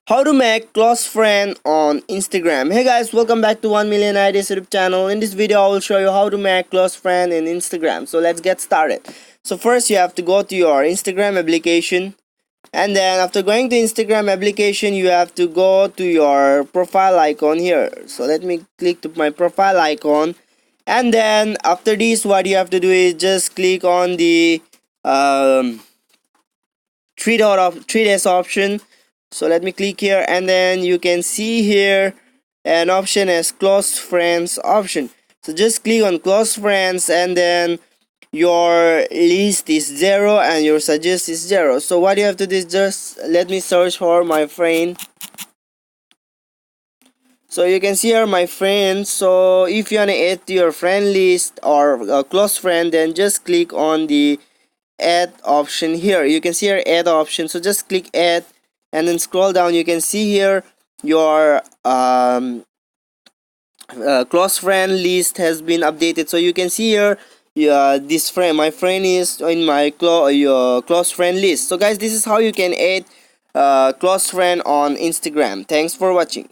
How to make close friend on Instagram. Hey guys, welcome back to 1 Million Ideas YouTube channel. In this video I will show you how to make close friend in Instagram. So let's get started. So first you have to go to your Instagram application, and then after going to Instagram application you have to go to your profile icon here. So let me click to my profile icon, and then after this what you have to do is just click on the um, three days option. So let me click here, and then you can see here an option as close friends option. So just click on close friends, and then your list is 0 and your suggest is 0. So what you have to do is just let me search for my friend. So you can see here my friends. So if you want to add to your friend list or a close friend, then just click on the add option here. You can see here add option, so just click add, and then scroll down. You can see here your close friend list has been updated. So you can see here this friend, my friend is in my close friend list. So guys, this is how you can add close friend on Instagram. Thanks for watching.